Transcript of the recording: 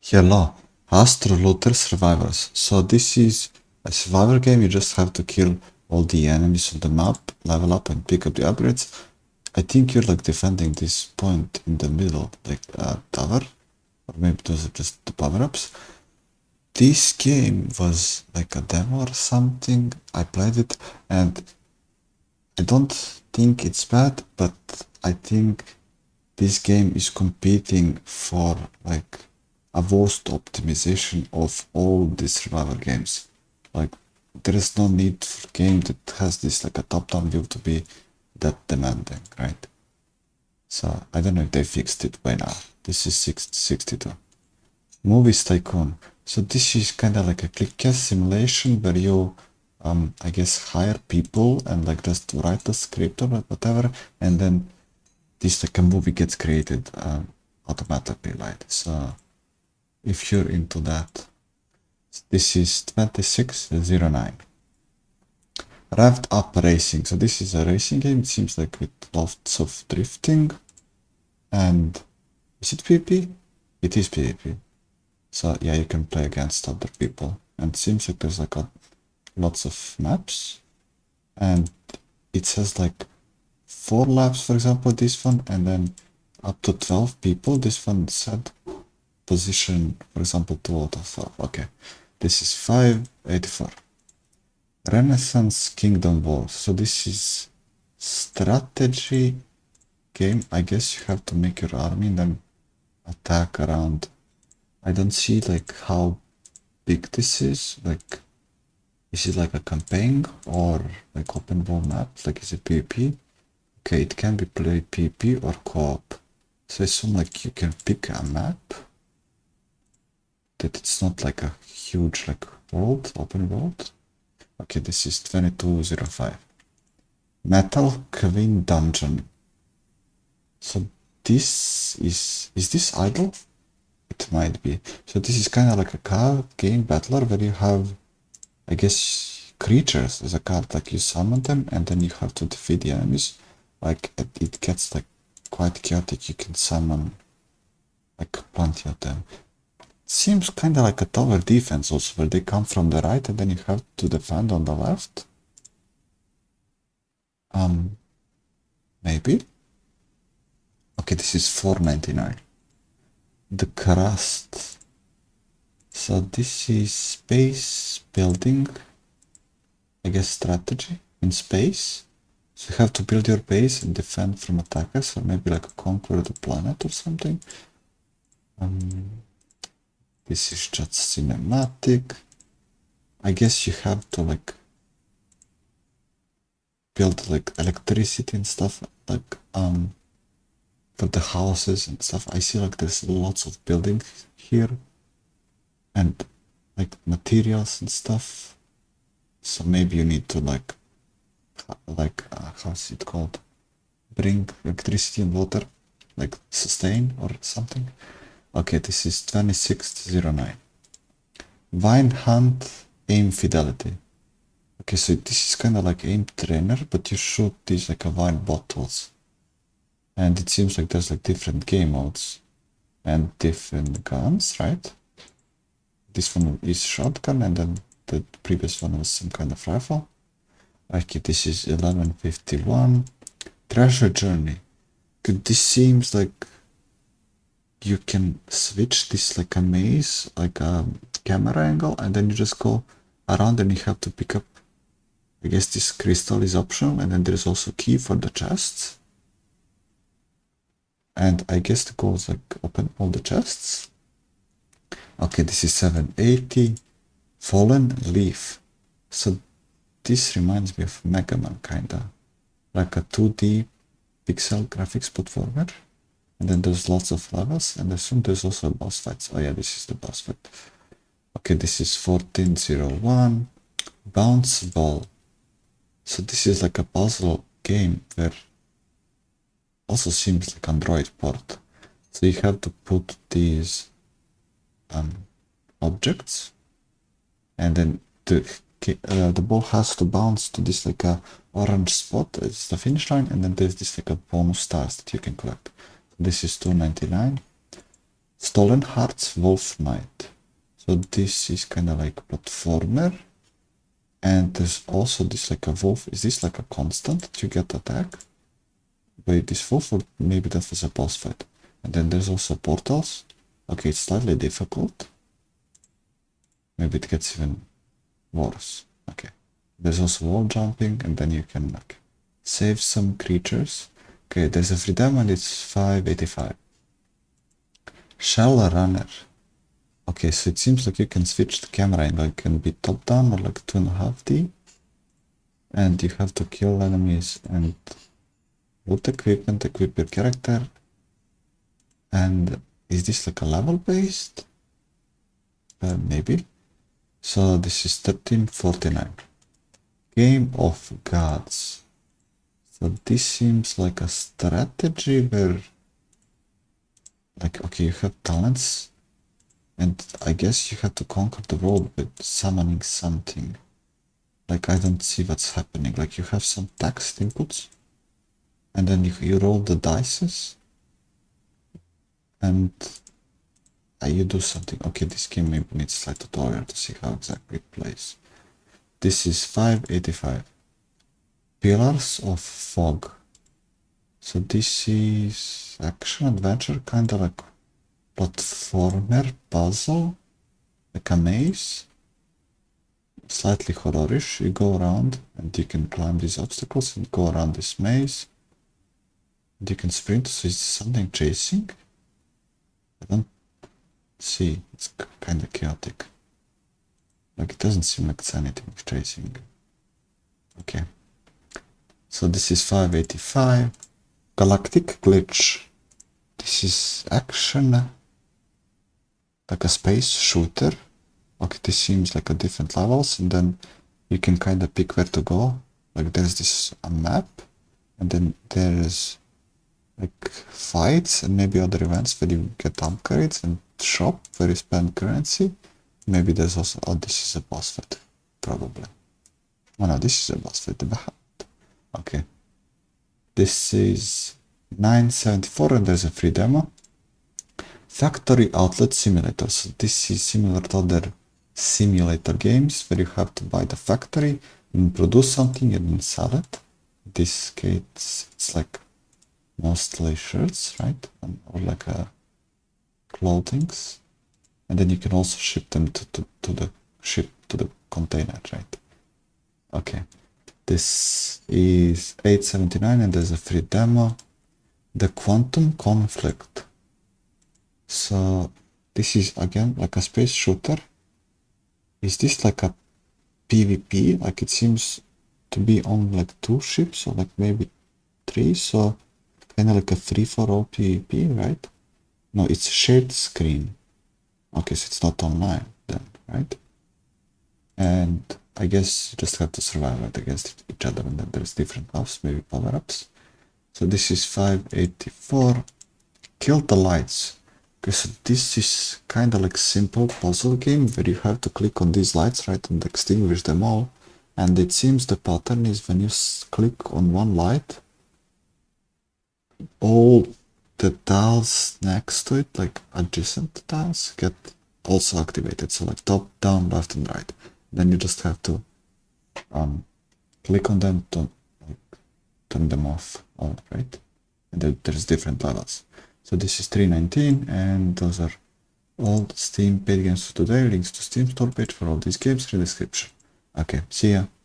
Hello, Astro Looter Survivors. So this is a survivor game. You just have to kill all the enemies on the map, level up and pick up the upgrades. I think you're like defending this point in the middle, like a tower, or maybe those are just the power-ups. This game was like a demo or something. I played it and I don't think it's bad, but I think this game is competing for like a worst optimization of all the survival games. Like there is no need for a game that has this like a top-down view to be that demanding, right? So I don't know if they fixed it by now. This is 62. Movies Tycoon. So this is kind of like a click-cast simulation where you I guess hire people and like just write the script or whatever, and then this like a movie gets created automatically, right? So if you're into that, this is 2609. Rev'd Up Racing. So this is a racing game. It seems like with lots of drifting. And is it PvP? It is PvP. So yeah, you can play against other people. And it seems like there's like lots of maps. And it says like 4 laps, for example, this one, and then up to 12 people. This one said position, for example, 2 out of 12. Okay, this is 584. Renaissance Kingdom Wars. So this is strategy game. I guess you have to make your army and then attack around. I don't see like how big this is. Like, is it like a campaign or like open world map? Like, is it PvP? Okay, it can be played PvP or co-op. So it's something like you can pick a map. That it's not like a huge like world, open world. Okay, this is 2205. Metal Queen Dungeon. So this is this idle? It might be. So this is kind of like a card game battler where you have, I guess, creatures as a card. Like you summon them and then you have to defeat the enemies. Like it gets like quite chaotic. You can summon like plenty of them. Seems kind of like a tower defense also, where they come from the right and then you have to defend on the left. Maybe. Okay, this is 499. The Crust. So this is space building, I guess strategy in space. So you have to build your base and defend from attackers, or maybe like conquer the planet or something. This is just cinematic. I guess you have to like build like electricity and stuff, like for the houses and stuff. I see like there's lots of building here and like materials and stuff. So maybe you need to like how's it called? Bring electricity and water, like sustain or something. Okay, this is 2609. Vine Hunt Aim Fidelity. Okay, so this is kind of like aim trainer, but you shoot these like a wine bottles. And it seems like there's like different game modes and different guns, right? This one is shotgun and then the previous one was some kind of rifle. Okay, this is 1151. Treasure Journey. This seems like you can switch this like a maze, like a camera angle, and then you just go around and you have to pick up, I guess this crystal is optional, and then there's also key for the chests. And I guess the goal is like open all the chests. Okay, this is 780. Fallen Leaf. So this reminds me of Mega Man kinda. Like a 2D pixel graphics platformer. And then there's lots of levels, and I assume there's also boss fights. Oh yeah, this is the boss fight. Okay, this is 1401. Bounce Ball. So this is like a puzzle game where also seems like Android port. So you have to put these objects, and then the ball has to bounce to this like a orange spot. It's the finish line, and then there's this like a bonus stars that you can collect. This is 299. Stolen Hearts Wolf Knight. So this is kind of like platformer. And there's also this like a wolf. Is this like a constant that you get attack? Wait, this wolf, or maybe that was a boss fight. And then there's also portals. Okay, it's slightly difficult. Maybe it gets even worse. Okay. There's also wall jumping, and then you can like save some creatures. Okay, there's a free demo and it's 585. Shell Runner. Okay, so it seems like you can switch the camera angle. It can be top down or like 2.5D. And you have to kill enemies and loot equipment, equip your character. And is this like a level based? Maybe. So this is 1349. Game of Gods. So this seems like a strategy where, like, okay, you have talents, and I guess you have to conquer the world with summoning something. Like, I don't see what's happening. Like, you have some text inputs, and then you roll the dices, and you do something. Okay, this game maybe needs a slight tutorial to see how exactly it plays. This is 585. Pillars of Fog. So this is action adventure, kind of like platformer puzzle, like a maze, slightly horrorish. You go around and you can climb these obstacles and go around this maze. And you can sprint. So is something chasing? I don't see. It's kind of chaotic. Like, it doesn't seem like it's anything chasing. Okay. So this is 585. Galactic Glitch. This is action, like a space shooter. Okay, this seems like a different levels, and then you can kind of pick where to go. Like, there's this a map, and then there's like fights and maybe other events where you get upgrades, and shop where you spend currency. Maybe there's also, oh, this is a boss fight, probably. Oh no, this is a boss fight. Okay. This is 974 and there's a free demo. Factory Outlet Simulator. So this is similar to other simulator games where you have to buy the factory and produce something and then sell it. In this case, it's like mostly shirts, right? Or like clothings. And then you can also ship them to the container, right? Okay. This is 879 and there's a free demo. The Quantum Conflict. So this is again like a space shooter. Is this like a PvP? Like, it seems to be on like 2 ships or like maybe 3. So kind of like a free-for-all PvP, right? No, it's shared screen. Okay, so it's not online then, right? And I guess you just have to survive right against each other, and then there's different buffs, maybe power-ups. So this is 584. Kill the lights. Okay, so this is kind of like simple puzzle game where you have to click on these lights, right, and extinguish them all. And it seems the pattern is when you click on one light, all the tiles next to it, like adjacent tiles, get also activated. So like top, down, left, and right. Then you just have to click on them to like turn them off, all right? And then there's different levels. So this is 319, and those are all Steam paid games for today. Links to Steam store page for all these games in the description. Okay, see ya.